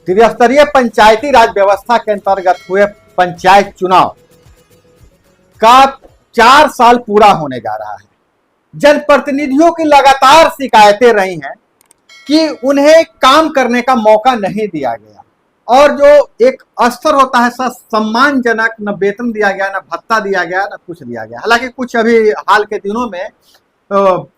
त्रिस्तरीय पंचायती राज व्यवस्था के अंतर्गत हुए पंचायत चुनाव का 4 साल पूरा होने जा रहा है। जनप्रतिनिधियों की लगातार शिकायतें रही हैं कि उन्हें काम करने का मौका नहीं दिया गया और जो एक स्तर होता है सम्मानजनक, न वेतन दिया गया, न भत्ता दिया गया, न कुछ दिया गया। हालांकि कुछ अभी हाल के दिनों में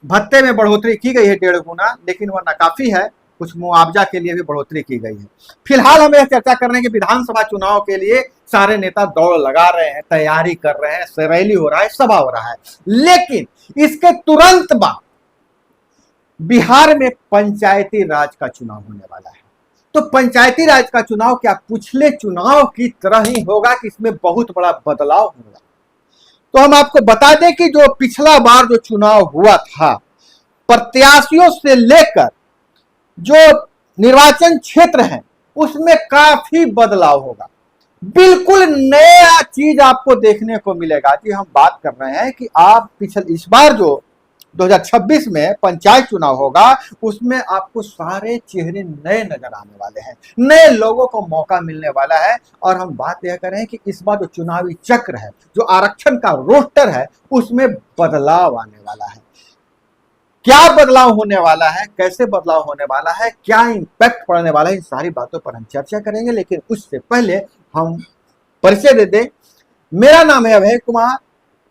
भत्ते में बढ़ोतरी की गई है 1.5 गुना, लेकिन वह नाकाफी है। कुछ मुआवजा के लिए भी बढ़ोतरी की गई है। फिलहाल हम यह चर्चा कर रहे हैं कि विधानसभा चुनाव के लिए सारे नेता दौड़ लगा रहे हैं, तैयारी कर रहे हैं, रैली हो रहा है, सभा हो रहा है। लेकिन इसके तुरंत बाद बिहार में पंचायती राज का चुनाव होने वाला है। तो पंचायती राज का चुनाव क्या पिछले चुनाव की तरह ही होगा कि इसमें बहुत बड़ा बदलाव होगा? तो हम आपको बता दें कि जो पिछला बार जो चुनाव हुआ था, प्रत्याशियों से लेकर जो निर्वाचन क्षेत्र है उसमें काफी बदलाव होगा। बिल्कुल नया चीज आपको देखने को मिलेगा। जी हम बात कर रहे हैं कि आप इस बार जो 2026 में पंचायत चुनाव होगा उसमें आपको सारे चेहरे नए नजर आने वाले हैं, नए लोगों को मौका मिलने वाला है। और हम बात यह करें कि इस बार जो चुनावी चक्र है, जो आरक्षण का रोस्टर है, उसमें बदलाव आने वाला है। क्या बदलाव होने वाला है, कैसे बदलाव होने वाला है, क्या इंपैक्ट पड़ने वाला है, इन सारी बातों पर हम चर्चा करेंगे। लेकिन उससे पहले हम परिचय दे दें। मेरा नाम है अभय कुमार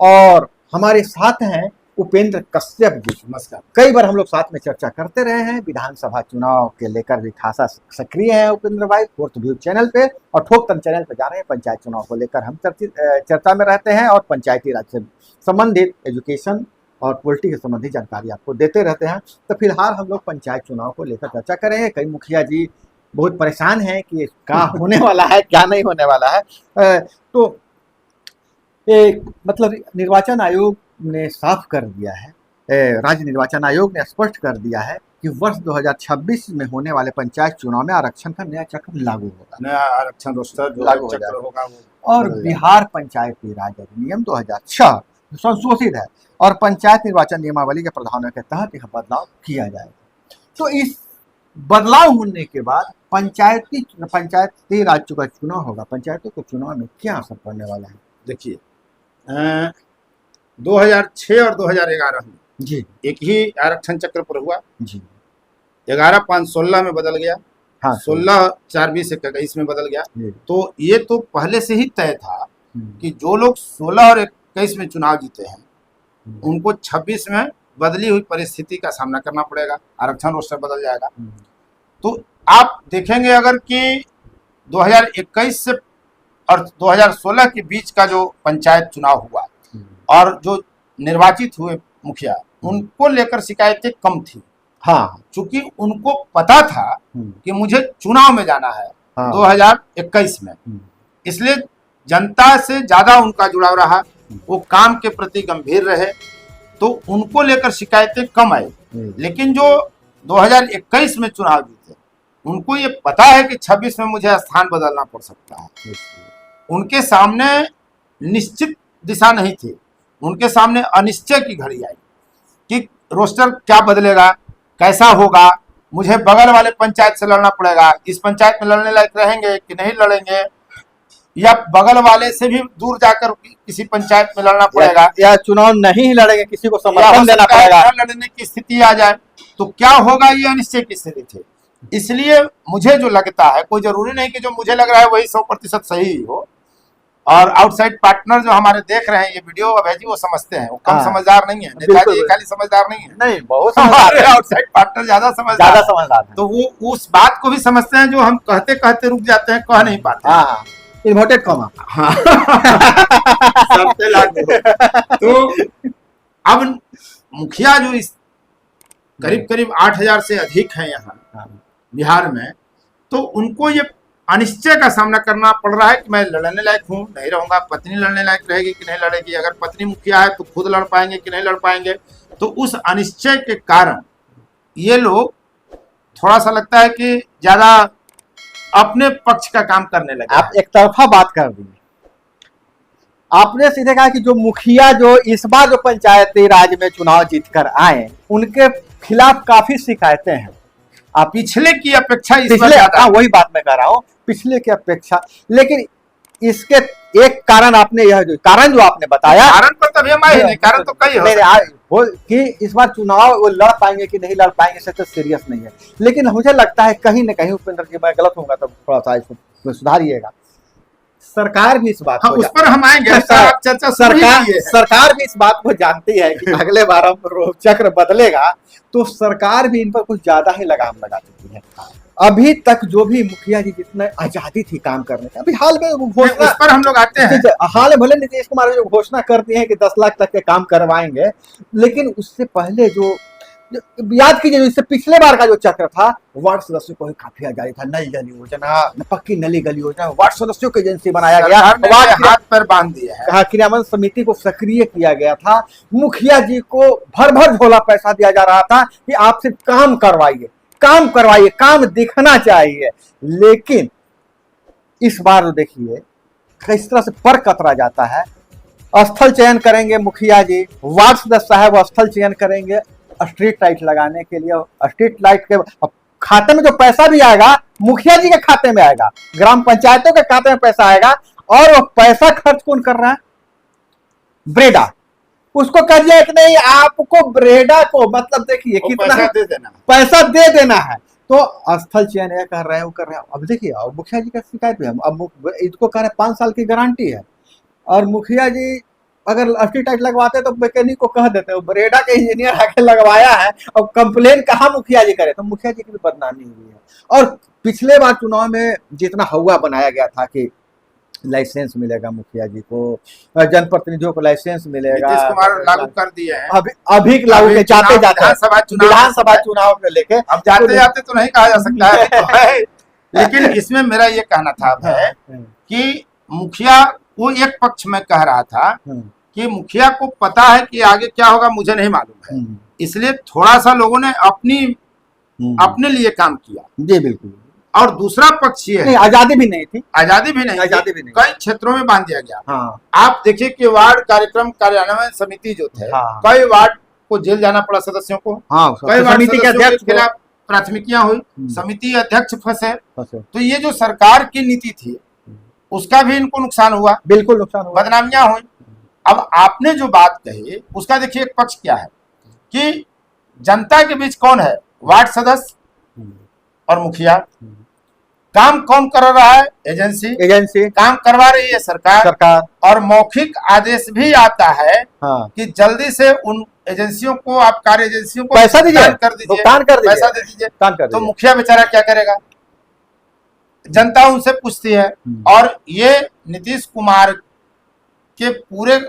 और हमारे साथ हैं उपेंद्र कश्यप जी। नमस्कार। कई बार हम लोग साथ में चर्चा करते रहे हैं, विधानसभा चुनाव के लेकर भी खासा सक्रिय है उपेंद्र भाई। फोर्थ व्यू चैनल पे और ठोकतन चैनल पे जा रहे हैं। पंचायत चुनाव को लेकर हम चर्चा में रहते हैं और पंचायती राज से संबंधित एजुकेशन और पॉलिटिक्स से संबंधित जानकारी आपको देते रहते हैं। तो फिलहाल हम लोग पंचायत चुनाव को लेकर चर्चा करेंगे। कई मुखिया जी बहुत परेशान हैं कि क्या होने वाला है, क्या नहीं होने वाला है। तो मतलब निर्वाचन आयोग ने साफ कर दिया है, राज्य निर्वाचन आयोग ने स्पष्ट कर दिया है कि वर्ष 2026 में होने वाले पंचायत चुनाव में आरक्षण का नया चक्र लागू होगा, नया आरक्षण रोस्टर लागू चक्र होगा और बिहार पंचायती राज अधिनियम 2006 संशोधित है और पंचायत निर्वाचन नियमावली के प्रावधानों के तहत यह बदलाव किया जाएगा। तो इस बदलाव होने के बाद पंचायती राज का चुनाव होगा। पंचायतों के चुनाव में क्या असर पड़ने वाला है? देखिए 2006 और 2011 में जी एक ही आरक्षण चक्र पर हुआ जी। 11/5/16 में बदल गया, हाँ 16/4/2021 में बदल गया। जी। तो ये तो पहले से ही तय था कि जो लोग 16 और 21 में चुनाव जीते हैं उनको 26 में बदली हुई परिस्थिति का सामना करना पड़ेगा, आरक्षण रोस्टर बदल जाएगा। तो आप देखेंगे अगर कि 2021 से और 2016 के बीच का जो पंचायत चुनाव हुआ और जो निर्वाचित हुए मुखिया, उनको लेकर शिकायतें कम थी। हाँ, चूंकि उनको पता था कि मुझे चुनाव में जाना है 2021 में, इसलिए जनता से ज्यादा उनका जुड़ाव रहा, वो काम के प्रति गंभीर रहे, तो उनको लेकर शिकायतें कम आई। लेकिन जो 2021 में चुनाव जीते उनको ये पता है कि 26 में मुझे स्थान बदलना पड़ सकता है। उनके सामने निश्चित दिशा नहीं थी, उनके सामने अनिश्चय की घड़ी आई कि रोस्टर क्या बदलेगा, कैसा होगा, मुझे बगल वाले पंचायत से लड़ना पड़ेगा, इस पंचायत में लड़ने लायक रहेंगे कि नहीं लड़ेंगे, या बगल वाले से भी दूर जाकर किसी पंचायत में लड़ना पड़ेगा, या चुनाव नहीं लड़ेंगे, किसी को समर्थन देना पड़ेगा, लड़ने की स्थिति आ जाए, तो क्या होगा, ये अनिश्चय की स्थिति थी। इसलिए मुझे जो लगता है, कोई जरूरी नहीं कि जो मुझे लग रहा है वही 100% सही हो, और आउटसाइड पार्टनर जो हमारे देख रहे हैं ये वीडियो, अभय जी वो समझते हैं, वो कम समझदार नहीं है। नेताजी खाली समझदार नहीं है, नहीं बहुत समझदार है। आउटसाइड पार्टनर ज्यादा समझदार है। तो वो उस बात को भी समझते हैं जो हम कहते कहते रुक जाते हैं, कह नहीं पाते। हाँ, इन्वर्टेड कॉमा। हाँ सबसे लागू। तो अब मुखिया जो इस करीब 8,000 से अधिक हैं यहाँ बिहार में, तो उनको ये अनिश्चय का सामना करना पड़ रहा है कि मैं लड़ने लायक हूँ, नहीं रहूंगा, पत्नी लड़ने लायक रहेगी कि नहीं लड़ेगी, अगर पत्नी मुखिया है तो खुद लड़ पाएंगे कि नहीं लड़ पाएंगे। तो उस अनिश्चय के कारण ये लोग थोड़ा सा लगता है कि ज्यादा अपने पक्ष का काम करने लगे। आप एक तरफा बात कर दी। आपने सीधे कहा कि जो मुखिया जो इस बार जो पंचायती राज में चुनाव जीतकर आए उनके खिलाफ काफी शिकायतें हैं। पिछले की अपेक्षा इस बार पिछले, ज्यादा हाँ वही बात मैं कह रहा हूँ, पिछले की अपेक्षा। लेकिन इसके एक कारण आपने, यह जो कारण जो आपने बताया, कारण पर तभी हम आए नहीं, कारण तो कई हो नहीं, सकते हैं। वो कि इस बार चुनाव वो लड़ पाएंगे कि नहीं लड़ पाएंगे इससे तो सीरियस नहीं है। लेकिन मुझे लगता है कहीं ना कहीं, उपेंद्र जी मैं गलत होऊंगा तो थोड़ा सा इसको सुधारिएगा, सरकार भी इस बात हाँ, को उस पर हम आएंगे। आप चर्चा सरकार भी इस बात को जानती है कि अगले बार हम चक्र बदलेगा तो सरकार भी इन पर कुछ ज्यादा ही लगाम लगा चुकी है। अभी तक जो भी मुखिया जी जितने आजादी थी काम करने की, अभी हाल में घोषणा, उस पर हम लोग आते हैं। हाल में भले नीतीश कुमार जो घोषणा करती है कि 10 लाख तक के काम करवाएंगे, लेकिन उससे पहले जो याद कीजिए, इससे पिछले बार का जो चक्र था, वार्ड सदस्यों को काफी आजादी था, नई गली योजना, पक्की नली गली योजना, वार्ड सदस्यों की एजेंसी बनाया गया, हाथ पर बांध दिया है, कहा क्रियान्वयन समिति को सक्रिय किया गया था, मुखिया जी को भर भर झोला पैसा दिया जा रहा था कि आप सिर्फ काम करवाइए, काम करवाइए, काम दिखना चाहिए। लेकिन इस बार देखिए किस तरह से पर कतरा जाता है। स्थल चयन करेंगे मुखिया जी, वार्ड सदस्य है वो स्थल चयन करेंगे स्ट्रीट लाइट लगाने के लिए, स्ट्रीट लाइट के खाते में जो पैसा भी आएगा मुखिया जी के खाते में आएगा, ग्राम पंचायतों के खाते में पैसा आएगा, और वो पैसा खर्च कौन कर रहा है? ब्रेडा। उसको कहिए कि नहीं आपको ब्रेडा को मतलब देखिए कितना पैसा दे देना है, तो स्थल चयन यह कर रहे हैं वो कर रहे हैं। अब देखिए अब मुखिया जी का शिकायत भी है, अब इसको कह रहे 5 साल की गारंटी है, और मुखिया जी अगर स्ट्रीट लाइट लगवाते तो मैकेनिक को कह देते हो ब्रेडा के इंजीनियर आके लगवाया है, और कंप्लेन कहाँ मुखिया जी करे, तो मुखिया जी की भी बदनामी हुई है। और पिछले बार चुनाव में जितना हवा बनाया गया था कि लाइसेंस मिलेगा मुखिया जी को, जनप्रतिनिधियों को लाइसेंस मिलेगा, नीतीश कुमार लागू कर दिए हैं, अभी लागू के जाते जाते विधानसभा चुनाव को लेके, अब जाते जाते तो नहीं कहा जा सकता है, तो है। लेकिन इसमें मेरा ये कहना था कि मुखिया, वो एक पक्ष में कह रहा था कि मुखिया को पता है कि आगे क्या होगा मुझे नहीं मालूम है, इसलिए थोड़ा सा लोगों ने अपने लिए काम किया। जी बिल्कुल। और दूसरा पक्ष ये है, आजादी भी नहीं थी, आजादी भी नहीं, कई क्षेत्रों में बांध दिया गया। हाँ। आप देखिए कि वार्ड कार्यक्रम कार्यान्वयन समिति जो थे, हाँ। कई वार्ड को जेल जाना पड़ा सदस्यों को, हाँ, कई वार्ड सदस्यों के खिलाफ प्राथमिकियां हुई, समिति अध्यक्ष फंसे। तो ये जो सरकार की नीति थी उसका भी इनको नुकसान हुआ, बिल्कुल नुकसान हुआ, बदनामियां हुई। अब आपने जो बात कही उसका देखिए एक पक्ष क्या है कि जनता के बीच कौन है, वार्ड सदस्य और मुखिया। काम कौन कर रहा है? एजेंसी काम करवा रही है सरकार। और मौखिक आदेश भी आता है कि जल्दी से उन एजेंसियों को, आप कार्य एजेंसियों को पैसा दीजिए, भुगतान कर दीजिए, पैसा दे दीजिए। तो मुखिया बेचारा क्या करेगा? जनता उनसे पूछती है। और ये नीतीश कुमार के पूरे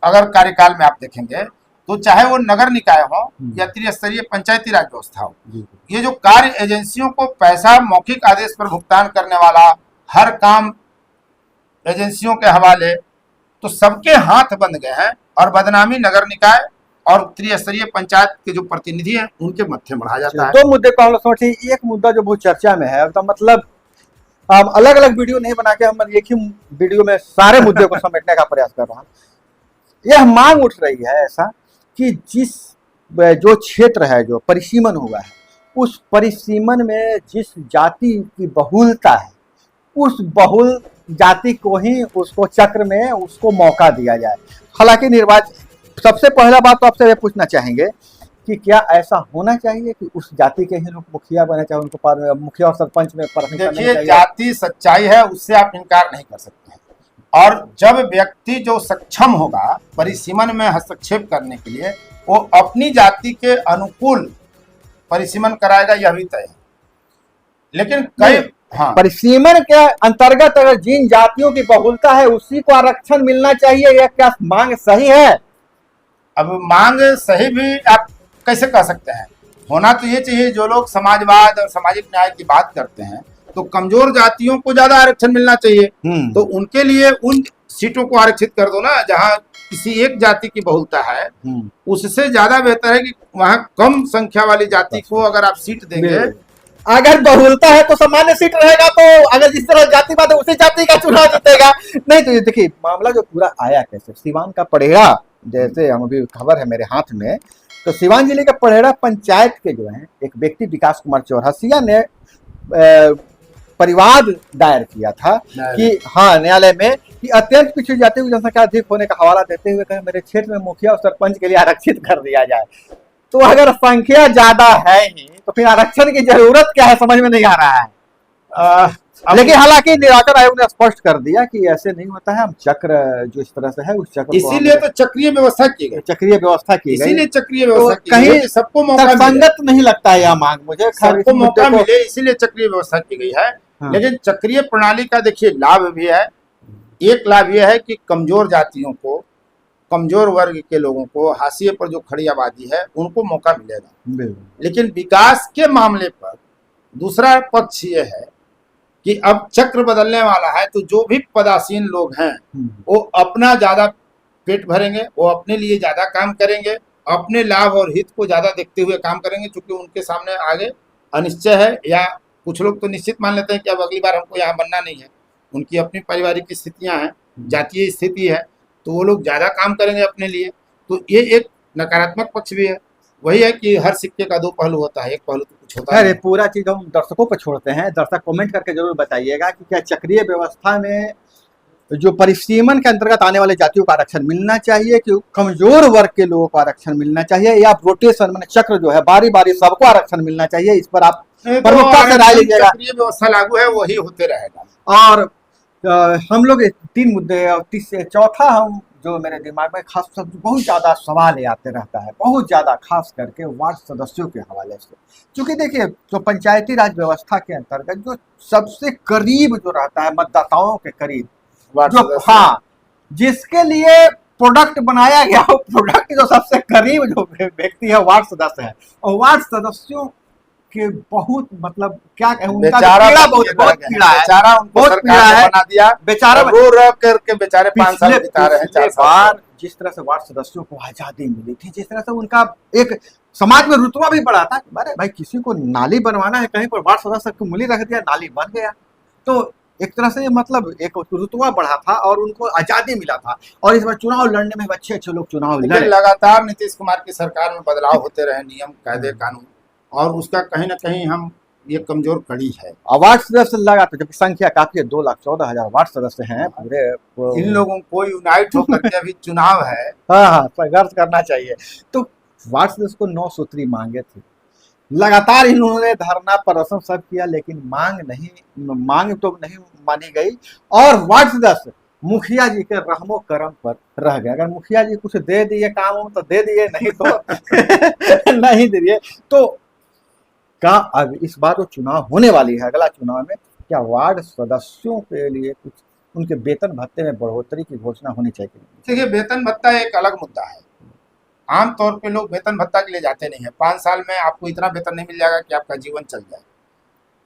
अगर कार्यकाल में आप देखेंगे तो चाहे वो नगर निकाय हो या त्रिस्तरीय पंचायती राज व्यवस्था हो, ये जो कार्य एजेंसियों को पैसा मौखिक आदेश पर भुगतान करने वाला, हर काम एजेंसियों के हवाले, तो सबके हाथ बंद गए हैं। और बदनामी नगर निकाय और त्रिस्तरीय पंचायत के जो प्रतिनिधि हैं उनके मत्थे बढ़ा जाता है। 2 मुद्दे को हम लोग, एक मुद्दा जो बहुत चर्चा में है, तो मतलब अलग अलग वीडियो नहीं बना के हम एक ही वीडियो में सारे मुद्दे को समेटने का प्रयास कर रहा हूँ। यह मांग उठ रही है ऐसा कि जो क्षेत्र है जो परिसीमन हुआ है, उस परिसीमन में जिस जाति की बहुलता है, उस बहुल जाति को ही उसको चक्र में उसको मौका दिया जाए। हालांकि सबसे पहला बात तो आपसे पूछना चाहेंगे कि क्या ऐसा होना चाहिए कि उस जाति के ही लोग मुखिया बने, चाहे उनको मुखिया और सरपंच में देखिए, जाति सच्चाई है, उससे आप इनकार नहीं कर सकते हैं। और जब व्यक्ति जो सक्षम होगा परिसीमन में हस्तक्षेप करने के लिए, वो अपनी जाति के अनुकूल परिसीमन कराएगा, यह भी तय है। लेकिन हाँ, परिसीमन के अंतर्गत अगर जिन जातियों की बहुलता है उसी को आरक्षण मिलना चाहिए, यह क्या मांग सही है? अब मांग सही भी आप कैसे कह सकते हैं? होना तो ये चाहिए, जो लोग समाजवाद और सामाजिक न्याय की बात करते हैं तो कमजोर जातियों को ज्यादा आरक्षण मिलना चाहिए, तो उनके लिए उन सीटों को आरक्षित कर दो ना जहां किसी एक जाति की बहुलता है। उससे ज्यादा बेहतर है कि वहां कम संख्या वाली जाति को अगर आप सीट देंगे, अगर बहुलता है तो सामान्य सीट रहेगा, तो अगर जिस तरह जातिवाद है उसी जाति का चुनाव जीतेगा। नहीं तो ये देखिए मामला जो पूरा आया कैसे, सिवान का पड़ेगा, जैसे हम अभी खबर है मेरे हाथ में तो सिवान जिले के पढ़ेड़ा पंचायत के जो हैं एक व्यक्ति विकास कुमार चौरसिया ने परिवाद दायर किया था कि हाँ न्यायालय में कि अत्यंत पिछड़ी जाति की जनसंख्या अधिक होने का हवाला देते हुए कहे मेरे क्षेत्र में मुखिया और सरपंच के लिए आरक्षित कर दिया जाए। तो अगर संख्या ज्यादा है ही तो फिर आरक्षण की जरूरत क्या है, समझ में नहीं आ रहा है। लेकिन हालांकि निर्वाचन आयोग ने स्पष्ट कर दिया कि ऐसे नहीं होता है, हम चक्र जो इस तरह से है उस चक्र इसीलिए तो चक्रीय व्यवस्था की गई, चक्रीय व्यवस्था की गई, इसीलिए चक्रीय व्यवस्था तो कहीं सबको मौका संगत नहीं लगता है यह मांग मुझे, सबको मौका मिले इसीलिए चक्रीय व्यवस्था की गई है। लेकिन चक्रीय प्रणाली का देखिए लाभ भी है। एक लाभ यह है कि कमजोर जातियों को, कमजोर वर्ग के लोगों को, हाशिए पर जो खड़ी आबादी है उनको मौका मिलेगा। लेकिन विकास के मामले पर दूसरा पक्ष ये है कि अब चक्र बदलने वाला है, तो जो भी पदासीन लोग हैं वो अपना ज्यादा पेट भरेंगे, वो अपने लिए ज्यादा काम करेंगे, अपने लाभ और हित को ज्यादा देखते हुए काम करेंगे, क्योंकि उनके सामने आगे अनिश्चय है। या कुछ लोग तो निश्चित मान लेते हैं कि अब अगली बार हमको यहाँ बनना नहीं है, उनकी अपनी पारिवारिक स्थितियां हैं, जातीय स्थिति है, तो वो लोग ज्यादा काम करेंगे अपने लिए। तो ये एक नकारात्मक पक्ष भी है। वही है कि हर सिक्के का दो पहलू होता है, एक पहलू तो कुछ होता है। पूरा चीज हम दर्शकों पर छोड़ते हैं, दर्शक कमेंट करके जरूर बताइएगा कि क्या चक्रीय व्यवस्था में जो परिसीमन के अंतर्गत आने वाले जातियों को आरक्षण मिलना चाहिए, कि कमजोर वर्ग के लोगों को आरक्षण मिलना चाहिए, या रोटेशन मैंने चक्र जो है बारी बारी सबको आरक्षण मिलना चाहिए। इस पर आप प्रमुखता से राय लीजिएगा। चक्रीय व्यवस्था लागू है वही होते रहेगा। और हम लोग 3 मुद्दे और चौथा हम जो मेरे दिमाग में खास बहुत ज़्यादा सवाल आते रहता है, बहुत ज़्यादा खास करके वार्ड सदस्यों के हवाले से। क्योंकि देखिए जो पंचायती राज व्यवस्था के अंतर्गत जो सबसे करीब जो रहता है मतदाताओं के करीब, जो हाँ जिसके लिए प्रोडक्ट बनाया गया हो, प्रोडक्ट जो सबसे करीब जो व्यक्ति है वार्ड सदस्य है। और वार्ड सदस्यों के बहुत मतलब क्या कहें, उनका पीड़ा बहुत पीड़ा है, बेचारा उनको सरकार ने बना दिया, बेचारा रो रो करके बेचारे 5 साल बिता रहे हैं। 4 साल जिस तरह से वार्ड सदस्यों को आजादी मिली थी, जिस तरह से उनका एक समाज में रुतबा भी बढ़ा था, अरे भाई किसी को नाली बनवाना है कहीं पर वार्ड सदस्य को मूली रख दिया, नाली बन गया। तो एक तरह से मतलब एक रुतबा बढ़ा था और उनको आजादी मिला था। और इस बार चुनाव लड़ने में अच्छे अच्छे लोग चुनाव लड़े। लगातार नीतीश कुमार की सरकार में बदलाव होते रहे, नियम कायदे कानून, और उसका कहीं ना कहीं हम ये कमजोर कड़ी है। वार्ड सदस्य लगा तो जबकि संख्या काफी है, 2,14,000 वार्ड सदस्य हैं पूरे। इन लोगों को यूनाइट होकर के अभी चुनाव है, हाँ संघर्ष करना चाहिए। तो वार्ड सदस्य को 9 सूत्री मांगे थे, लगातार इन्होंने धरना प्रदर्शन सब किया, लेकिन मांग तो नहीं मानी गई। और वार्ड सदस्य मुखिया जी के रहमो करम पर रह गए। अगर मुखिया जी कुछ दे दिए काम तो दे दिए, नहीं तो नहीं दिए। तो क्या अब इस बार जो चुनाव होने वाली है, अगला चुनाव में क्या वार्ड सदस्यों के लिए कुछ उनके वेतन भत्ते में बढ़ोतरी की घोषणा होनी चाहिए? देखिए वेतन भत्ता एक अलग मुद्दा है। आमतौर पे लोग वेतन भत्ता के लिए जाते नहीं है। 5 साल में आपको इतना वेतन नहीं मिल जाएगा कि आपका जीवन चल जाए।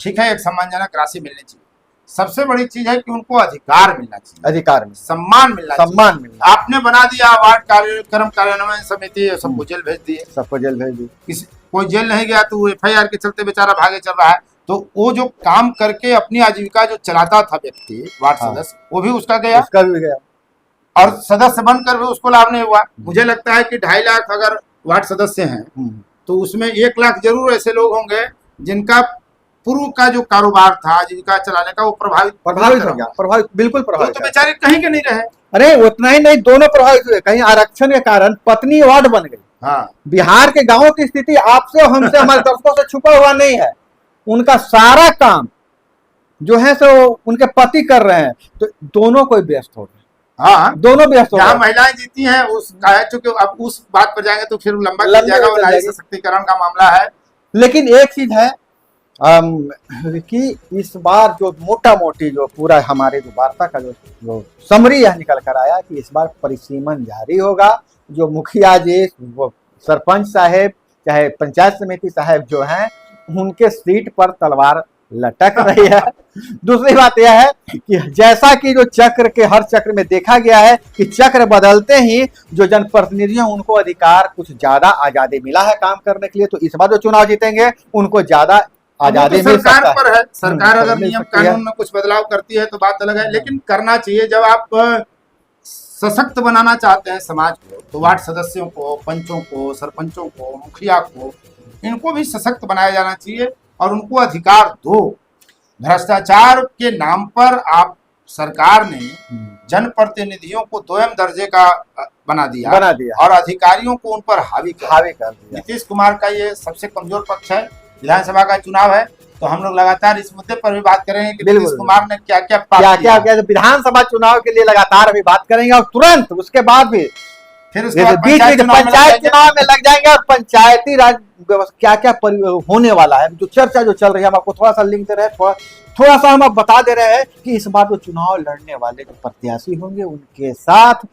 ठीक है, एक सम्मानजनक राशि मिलनी चाहिए। सबसे बड़ी चीज है कि उनको अधिकार मिलना चाहिए, अधिकार में सम्मान मिलना चाहिए। आपने बना दिया वार्ड कार्यक्रम कार्यान्वयन समिति, सबको जेल भेज दिए, सबको जेल भेज दिए। कोई जेल नहीं गया तो FIR के चलते बेचारा भागे चल रहा है। तो वो जो काम करके अपनी आजीविका जो चलाता था व्यक्ति वार्ड सदस्य, वो भी उसका गया, उसका भी गया। और सदस्य बनकर भी उसको लाभ नहीं हुआ। मुझे लगता है कि 2.5 लाख अगर वार्ड सदस्य हैं तो उसमें 1 लाख जरूर ऐसे लोग होंगे जिनका पूर्व का जो कारोबार था आजीविका चलाने का वो प्रभावित हो गया। बिल्कुल प्रभावित। तो बेचारे कहीं के नहीं रहे। अरे उतना ही नहीं, दोनों प्रभावित हुए। कहीं आरक्षण के कारण पत्नी वार्ड बन गई। हाँ, बिहार के गांवों की स्थिति आपसे और हमसे हमारे दर्शकों से छुपा हुआ नहीं है। उनका सारा काम जो है सो उनके पति कर रहे हैं, तो दोनों कोई व्यस्त हो गए। हाँ, दोनों व्यस्त हो गए। महिलाएं जीती हैं उसका है, चूंकि अब उस बात पर जाएंगे तो फिर लंबा चल जाएगा, वो नारी सशक्तिकरण का मामला है। लेकिन एक चीज है कि इस बार जो मोटा मोटी जो पूरा हमारे जो वार्ता का जो समरी यह निकल कर आया कि इस बार परिसीमन जारी होगा। जो मुखिया जी, वो सरपंच साहेब चाहे पंचायत समिति साहेब जो हैं, उनके सीट पर तलवार लटक रही है। दूसरी बात यह है कि जैसा कि जो चक्र के हर चक्र में देखा गया है कि चक्र बदलते ही जो जनप्रतिनिधि हैं उनको अधिकार कुछ ज्यादा आजादी मिला है काम करने के लिए। तो इस बार जो चुनाव जीतेंगे उनको ज्यादा आजादी मिल सकता है। सरकार पर है, सरकार अगर नियम कानून में कुछ बदलाव करती है तो बात अलग है, लेकिन करना चाहिए। जब आप सशक्त बनाना चाहते हैं समाज को, तो वार्ड सदस्यों को, पंचों को, सरपंचों को, मुखिया को, इनको भी सशक्त बनाया जाना चाहिए और उनको अधिकार दो। भ्रष्टाचार के नाम पर आप सरकार ने जनप्रतिनिधियों को दोयम दर्जे का बना दिया और अधिकारियों को उन पर हावी कर दिया। नीतीश कुमार का ये सबसे कमजोर पक्ष है। विधानसभा का चुनाव है तो हम लोग लगातार इस मुद्दे पर भी बात करेंगे कि नीतीश कुमार ने क्या क्या विधानसभा चुनाव के लिए लगातार अभी बात करेंगे और तुरंत उसके बाद भी फिर पंचायत चुनाव में लग जाएंगे और पंचायती राज क्या क्या होने वाला है, जो चर्चा जो चल रही है, हम आपको थोड़ा सा लिंक दे रहे हैं, थोड़ा सा हम आप बता दे रहे हैं कि इस बार जो चुनाव लड़ने वाले जो प्रत्याशी होंगे उनके साथ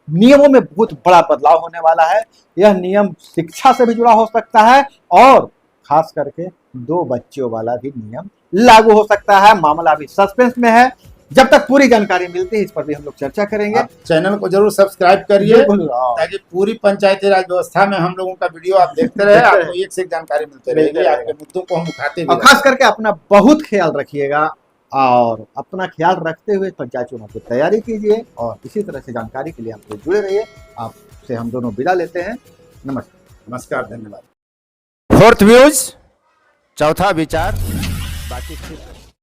नियमों में बहुत बड़ा बदलाव होने वाला है। यह नियम शिक्षा से भी जुड़ा हो सकता है और खास करके 2 बच्चों वाला भी नियम लागू हो सकता है। मामला अभी सस्पेंस में है, जब तक पूरी जानकारी मिलती है इस पर भी हम लोग चर्चा करेंगे। चैनल को जरूर सब्सक्राइब करिए ताकि पूरी पंचायती राज व्यवस्था में हम लोगों का वीडियो आप देखते रहे, आपको एक से एक जानकारी मिलते रहेगी, आपके मुद्दों को हम उठाते और खास करके अपना बहुत ख्याल रखिएगा और अपना ख्याल रखते हुए पंचायत चुनाव की तैयारी कीजिए और इसी तरह से जानकारी के लिए हमसे जुड़े रहिए। आपसे हम दोनों विदा लेते हैं। नमस्कार, धन्यवाद। 4th व्यूज, चौथा विचार, बाकी